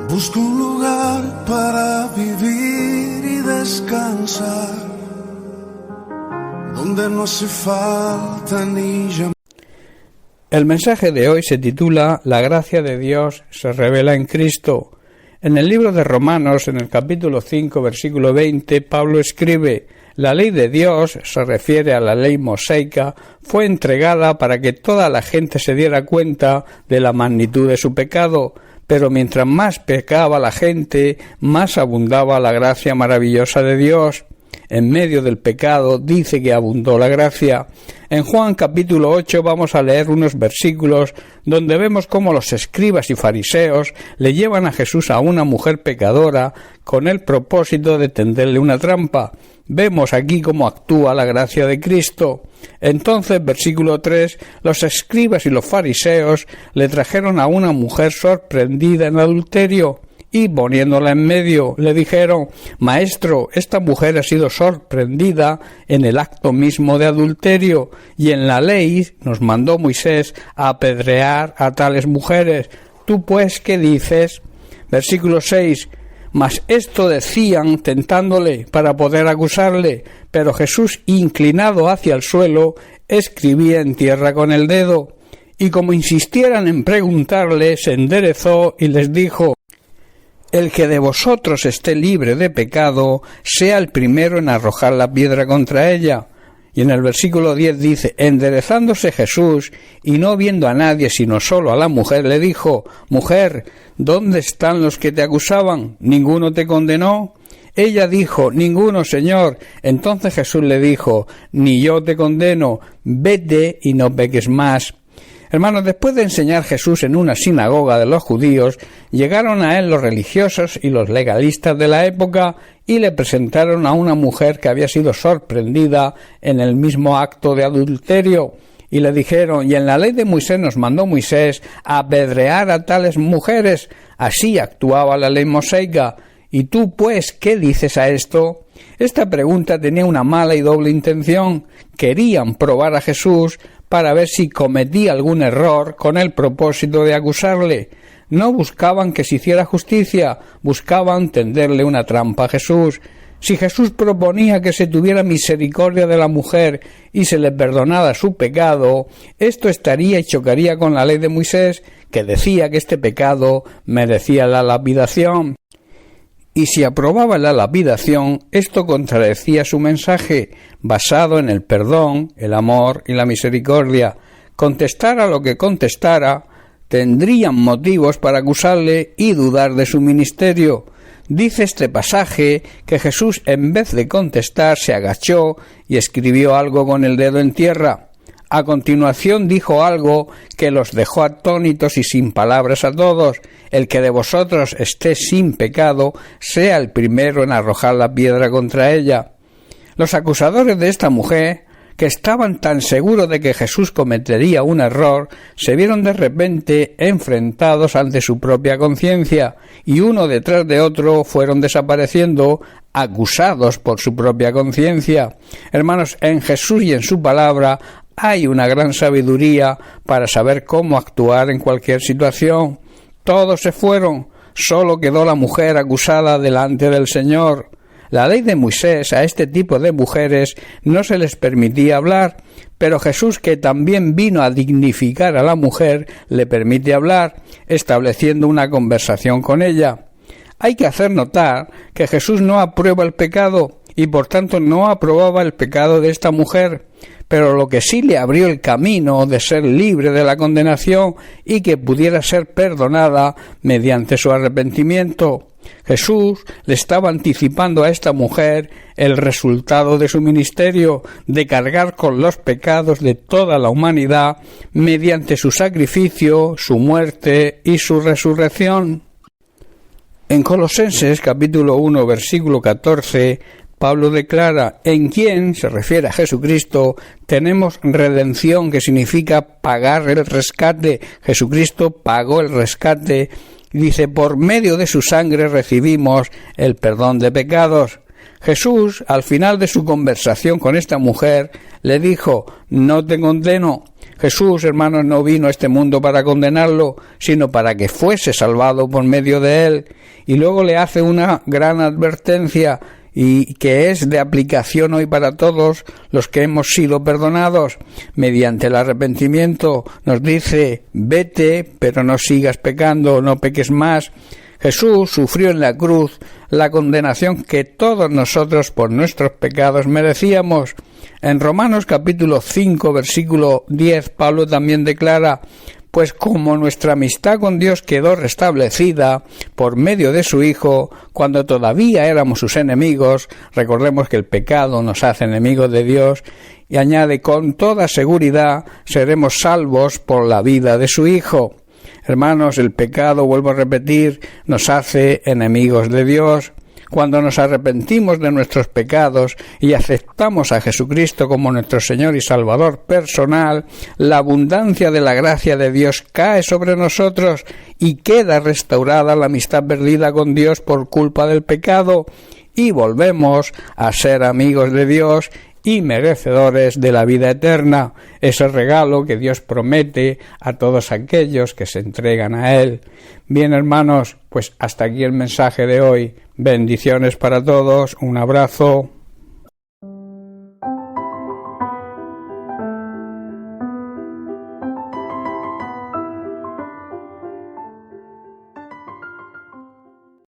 Busco un lugar para vivir y descansar, donde no hace falta ni llamar. El mensaje de hoy se titula La gracia de Dios se revela en Cristo. En el libro de Romanos, en el capítulo 5, versículo 20, Pablo escribe: la ley de Dios, se refiere a la ley mosaica, fue entregada para que toda la gente se diera cuenta de la magnitud de su pecado, pero mientras más pecaba la gente, más abundaba la gracia maravillosa de Dios. En medio del pecado dice que abundó la gracia. En Juan capítulo 8 vamos a leer unos versículos donde vemos cómo los escribas y fariseos le llevan a Jesús a una mujer pecadora con el propósito de tenderle una trampa. Vemos aquí cómo actúa la gracia de Cristo. Entonces, versículo 3, los escribas y los fariseos le trajeron a una mujer sorprendida en adulterio. Y poniéndola en medio, le dijeron: Maestro, esta mujer ha sido sorprendida en el acto mismo de adulterio, y en la ley nos mandó Moisés a apedrear a tales mujeres. ¿Tú pues qué dices? Versículo 6. Mas esto decían tentándole para poder acusarle, pero Jesús, inclinado hacia el suelo, escribía en tierra con el dedo. Y como insistieran en preguntarle, se enderezó y les dijo: el que de vosotros esté libre de pecado, sea el primero en arrojar la piedra contra ella. Y en el versículo 10 dice: enderezándose Jesús, y no viendo a nadie sino solo a la mujer, le dijo: Mujer, ¿dónde están los que te acusaban? ¿Ninguno te condenó? Ella dijo: Ninguno, Señor. Entonces Jesús le dijo: Ni yo te condeno, vete y no peques más. Hermanos, después de enseñar Jesús en una sinagoga de los judíos, llegaron a él los religiosos y los legalistas de la época y le presentaron a una mujer que había sido sorprendida en el mismo acto de adulterio. Y le dijeron: y en la ley de Moisés nos mandó Moisés a apedrear a tales mujeres. Así actuaba la ley mosaica. ¿Y tú, pues, qué dices a esto? Esta pregunta tenía una mala y doble intención. Querían probar a Jesús para ver si cometía algún error con el propósito de acusarle. No buscaban que se hiciera justicia, buscaban tenderle una trampa a Jesús. Si Jesús proponía que se tuviera misericordia de la mujer y se le perdonara su pecado, esto estaría y chocaría con la ley de Moisés, que decía que este pecado merecía la lapidación. Y si aprobaba la lapidación, esto contradecía su mensaje, basado en el perdón, el amor y la misericordia. Contestara lo que contestara, tendrían motivos para acusarle y dudar de su ministerio. Dice este pasaje que Jesús, en vez de contestar, se agachó y escribió algo con el dedo en tierra. A continuación dijo algo que los dejó atónitos y sin palabras a todos: el que de vosotros esté sin pecado, sea el primero en arrojar la piedra contra ella. Los acusadores de esta mujer, que estaban tan seguros de que Jesús cometería un error, se vieron de repente enfrentados ante su propia conciencia, y uno detrás de otro fueron desapareciendo, acusados por su propia conciencia. Hermanos, en Jesús y en su palabra hay una gran sabiduría para saber cómo actuar en cualquier situación. Todos se fueron, solo quedó la mujer acusada delante del Señor. La ley de Moisés a este tipo de mujeres no se les permitía hablar, pero Jesús, que también vino a dignificar a la mujer, le permite hablar, estableciendo una conversación con ella. Hay que hacer notar que Jesús no aprueba el pecado y por tanto no aprobaba el pecado de esta mujer, pero lo que sí le abrió el camino de ser libre de la condenación y que pudiera ser perdonada mediante su arrepentimiento. Jesús le estaba anticipando a esta mujer el resultado de su ministerio, de cargar con los pecados de toda la humanidad mediante su sacrificio, su muerte y su resurrección. En Colosenses capítulo 1 versículo 14, Pablo declara: en quien, se refiere a Jesucristo, tenemos redención, que significa pagar el rescate. Jesucristo pagó el rescate. Dice: por medio de su sangre recibimos el perdón de pecados. Jesús, al final de su conversación con esta mujer, le dijo: no te condeno. Jesús, hermanos, no vino a este mundo para condenarlo, sino para que fuese salvado por medio de él. Y luego le hace una gran advertencia, y que es de aplicación hoy para todos los que hemos sido perdonados. Mediante el arrepentimiento nos dice: vete, pero no sigas pecando, no peques más. Jesús sufrió en la cruz la condenación que todos nosotros por nuestros pecados merecíamos. En Romanos capítulo 5, versículo 10, Pablo también declara: pues como nuestra amistad con Dios quedó restablecida por medio de su Hijo, cuando todavía éramos sus enemigos, recordemos que el pecado nos hace enemigos de Dios, y añade: con toda seguridad seremos salvos por la vida de su Hijo. Hermanos, el pecado, vuelvo a repetir, nos hace enemigos de Dios. Cuando nos arrepentimos de nuestros pecados y aceptamos a Jesucristo como nuestro Señor y Salvador personal, la abundancia de la gracia de Dios cae sobre nosotros y queda restaurada la amistad perdida con Dios por culpa del pecado, y volvemos a ser amigos de Dios y merecedores de la vida eterna, ese regalo que Dios promete a todos aquellos que se entregan a Él. Bien, hermanos, pues hasta aquí el mensaje de hoy. Bendiciones para todos, un abrazo.